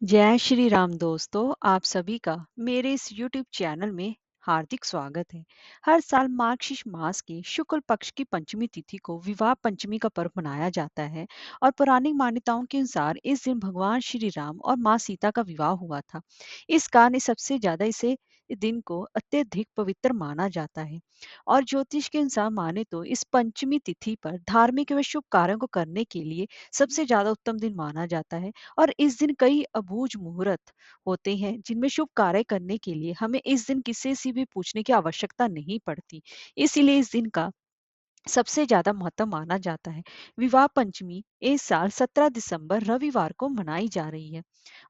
जय श्री राम दोस्तों, आप सभी का मेरे इस YouTube चैनल में हार्दिक स्वागत है। हर साल मार्गशीर्ष मास के शुक्ल पक्ष की पंचमी तिथि को विवाह पंचमी का पर्व मनाया जाता है और पौराणिक मान्यताओं के अनुसार इस दिन भगवान श्री राम और माँ सीता का विवाह हुआ था। इस कारण सबसे ज्यादा इसे दिन को अत्यधिक पवित्र माना जाता है और ज्योतिष के अनुसार माने तो इस पंचमी तिथि पर धार्मिक व शुभ कार्यों को करने के लिए सबसे ज्यादा उत्तम दिन माना जाता है। और इस दिन कई अबूझ मुहूर्त होते हैं जिनमें शुभ कार्य करने के लिए हमें इस दिन किसी से भी पूछने की आवश्यकता नहीं पड़ती। इसीलिए इस दिन का सबसे ज्यादा महत्व माना जाता है। विवाह पंचमी इस साल 17 दिसंबर रविवार को मनाई जा रही है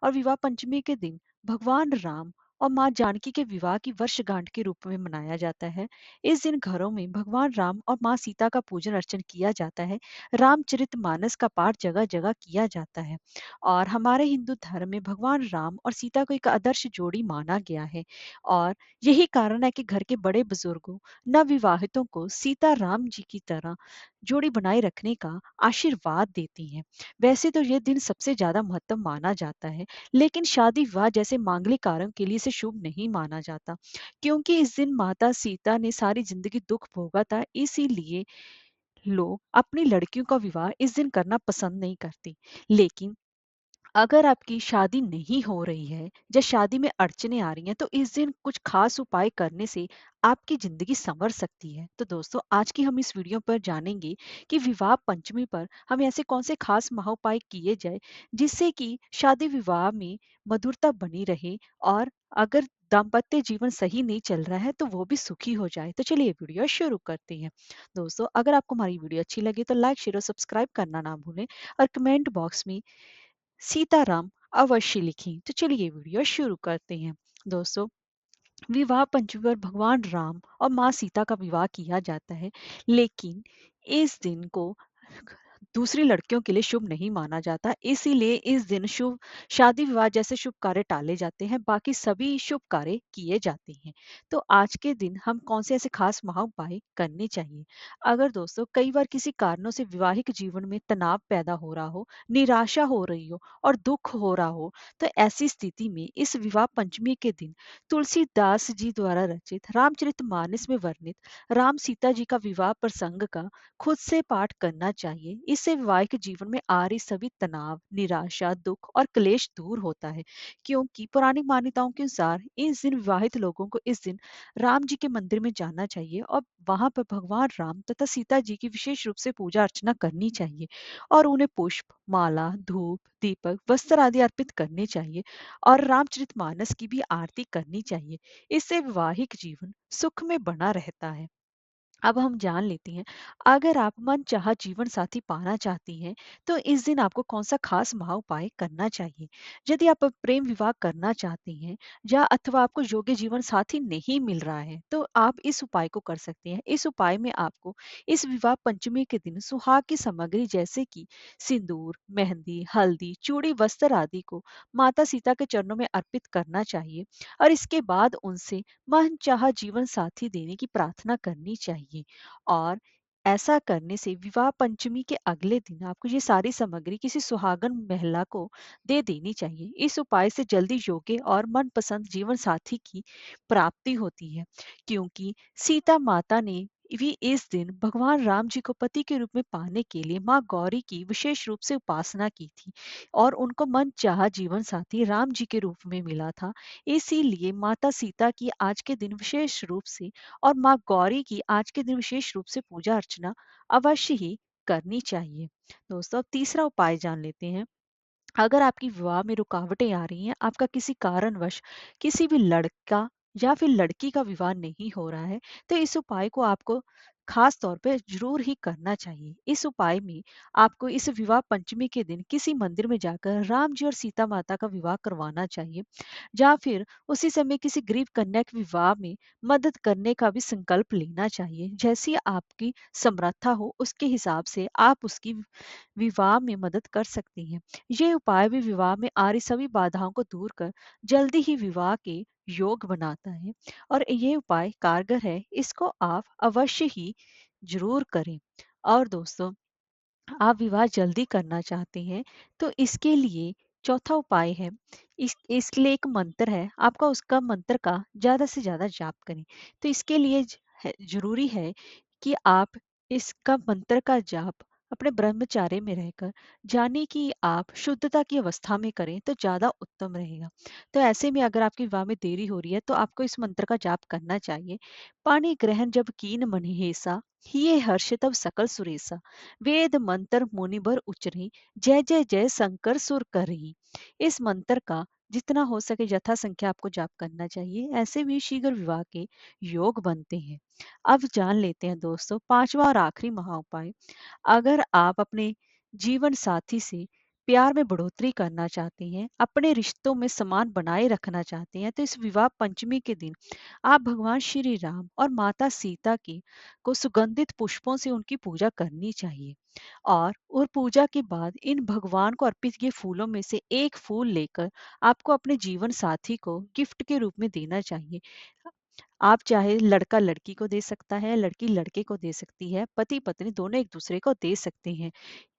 और विवाह पंचमी के दिन भगवान राम और माँ जानकी के विवाह की वर्षगांठ के रूप में मनाया जाता है। इस दिन घरों में भगवान राम और माँ सीता का पूजन अर्चन किया जाता है। रामचरितमानस का पाठ जगह जगह किया जाता है और हमारे हिंदू धर्म में भगवान राम और सीता को एक आदर्श जोड़ी माना गया है। और यही कारण है कि घर के बड़े बुजुर्गों नवविवाहितों को सीता राम जी की तरह जोड़ी बनाए रखने का आशीर्वाद देती हैं। वैसे तो यह दिन सबसे ज्यादा महत्व माना जाता है, लेकिन शादी विवाह जैसे मांगलिक कार्यों के लिए इसे शुभ नहीं माना जाता, क्योंकि इस दिन माता सीता ने सारी जिंदगी दुख भोगा था। इसीलिए लोग अपनी लड़कियों का विवाह इस दिन करना पसंद नहीं करते। लेकिन अगर आपकी शादी नहीं हो रही है या शादी में अड़चने आ रही हैं तो इस दिन कुछ खास उपाय करने से आपकी जिंदगी संवर सकती है। तो दोस्तों, आज की हम इस वीडियो पर जानेंगे कि विवाह पंचमी पर हम ऐसे कौन से खास महाउपाय किए जाए जिससे कि शादी विवाह में मधुरता बनी रहे और अगर दाम्पत्य जीवन सही नहीं चल रहा है तो वो भी सुखी हो जाए। तो चलिए वीडियो शुरू करते हैं। दोस्तों, अगर आपको हमारी वीडियो अच्छी लगे तो लाइक शेयर और सब्सक्राइब करना ना भूलें और कमेंट बॉक्स में सीताराम अवश्य लिखें। तो चलिए वीडियो शुरू करते हैं। दोस्तों, विवाह पंचमी पर भगवान राम और माँ सीता का विवाह किया जाता है, लेकिन इस दिन को दूसरी लड़कियों के लिए शुभ नहीं माना जाता। इसीलिए इस दिन शुभ शादी विवाह जैसे शुभ कार्य टाले जाते हैं, बाकी सभी शुभ कार्य किए जाते हैं। तो आज के दिन हम कौन से ऐसे खास महाउपाय करने चाहिए? अगर दोस्तों कई बार किसी कारणों से वैवाहिक जीवन में तनाव पैदा हो रहा हो, निराशा हो रही हो और दुख हो रहा हो, तो ऐसी स्थिति में इस विवाह पंचमी के दिन तुलसीदास जी द्वारा रचित रामचरितमानस में वर्णित राम सीता जी का विवाह प्रसंग का खुद से पाठ करना चाहिए। इससे वैवाहिक जीवन में आ रही सभी तनाव, निराशा, दुख और क्लेश दूर होता है, क्योंकि पौराणिक मान्यताओं के अनुसार इस दिन विवाहित लोगों को इस दिन राम जी के मंदिर में जाना चाहिए और वहां पर भगवान राम तथा सीता जी की विशेष रूप से पूजा अर्चना करनी चाहिए और उन्हें पुष्प, माला, धूप, दीपक, वस्त्र आदि अर्पित करने चाहिए और रामचरितमानस की भी आरती करनी चाहिए। इससे वैवाहिक जीवन सुख में बना रहता है। अब हम जान लेते हैं, अगर आप मनचाहा जीवन साथी पाना चाहती हैं तो इस दिन आपको कौन सा खास महाउपाय करना चाहिए। यदि आप प्रेम विवाह करना चाहती हैं या अथवा आपको योग्य जीवन साथी नहीं मिल रहा है तो आप इस उपाय को कर सकते हैं। इस उपाय में आपको इस विवाह पंचमी के दिन सुहाग की सामग्री जैसे कि सिंदूर, मेहंदी, हल्दी, चूड़ी, वस्त्र आदि को माता सीता के चरणों में अर्पित करना चाहिए और इसके बाद उनसे मनचाहा जीवन साथी देने की प्रार्थना करनी चाहिए। और ऐसा करने से विवाह पंचमी के अगले दिन आपको ये सारी सामग्री किसी सुहागन महिला को दे देनी चाहिए। इस उपाय से जल्दी योग्य और मनपसंद जीवन साथी की प्राप्ति होती है, क्योंकि सीता माता ने भी इस दिन भगवान राम जी को पति के रूप में पाने के लिए माँ गौरी की विशेष रूप से उपासना की थी और उनको मन चाहा जीवन साथी राम जी के रूप में मिला था। इसीलिए माता सीता की आज के दिन विशेष रूप से और माँ गौरी की आज के दिन विशेष रूप से पूजा अर्चना अवश्य ही करनी चाहिए। दोस्तों, अब तीसरा उपाय जान लेते हैं। अगर आपकी विवाह में रुकावटें आ रही हैं, आपका किसी कारणवश किसी भी लड़का या फिर लड़की का विवाह नहीं हो रहा है, तो इस उपाय को आपको खास तौर पे जरूर ही करना चाहिए। इस उपाय में आपको इस विवाह पंचमी के दिन किसी मंदिर में जाकर राम जी और सीता माता का विवाह करवाना चाहिए, या फिर उसी समय किसी गरीब कन्या के विवाह में मदद करने का भी संकल्प लेना चाहिए। जैसी आपकी समर्था हो उसके हिसाब से आप उसकी विवाह में मदद कर सकती हैं। ये उपाय भी विवाह में आ रही सभी बाधाओं को दूर कर जल्दी ही विवाह के योग बनाता है और ये उपाय कारगर है। इसको आप अवश्य ही जरूर करें। और दोस्तों, आप विवाह जल्दी करना चाहते हैं तो इसके लिए चौथा उपाय है, इसके लिए एक मंत्र है, आपका उसका मंत्र का ज़्यादा से ज़्यादा जाप करें। तो इसके लिए ज़रूरी है कि आप इसका मंत्र का जाप अपने ब्रह्मचार्य में रहकर, जाने कि आप शुद्धता की अवस्था में करें तो ज़्यादा उत्तम रहेगा। तो ऐसे में अगर आपके विवाह में देरी हो रही है तो आपको इस मंत्र का जाप करना चाहिए। पाणी ग्रहण जब कीन मनिहेसा, हिये हर्ष तब सकल सुरेसा, वेद मंत्र मुनिबर उचरी, जय जय जय शंकर सुर करही। इस मंत्र का जितना हो सके यथा संख्या आपको जाप करना चाहिए। ऐसे में शीघ्र विवाह के योग बनते हैं। अब जान लेते हैं दोस्तों पांचवा और आखिरी महा उपाय। अगर आप अपने जीवन साथी से प्यार में बढ़ोतरी करना चाहते हैं, अपने रिश्तों में समान बनाए रखना चाहते हैं, तो इस विवाह पंचमी के दिन आप भगवान श्री राम और माता सीता की को सुगंधित पुष्पों से उनकी पूजा करनी चाहिए। और पूजा के बाद इन भगवान को अर्पित ये फूलों में से एक फूल लेकर आपको अपने जीवन साथी को गिफ्ट के रूप में देना चाहिए। आप चाहे लड़का लड़की को दे सकता है, लड़की लड़के को दे सकती है, पति पत्नी दोनों एक दूसरे को दे सकते हैं।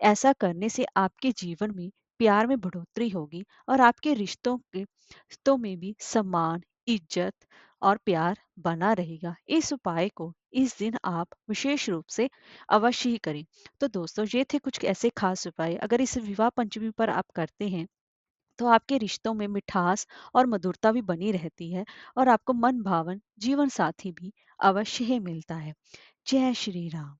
ऐसा करने से आपके जीवन में प्यार में बढ़ोतरी होगी और आपके रिश्तों में भी सम्मान, इज्जत और प्यार बना रहेगा। इस उपाय को इस दिन आप विशेष रूप से अवश्य ही करें। तो दोस्तों ये थे कुछ ऐसे खास उपाय, अगर इस विवाह पंचमी पर आप करते हैं तो आपके रिश्तों में मिठास और मधुरता भी बनी रहती है और आपको मन भावन जीवन साथी भी अवश्य ही मिलता है। जय श्री राम।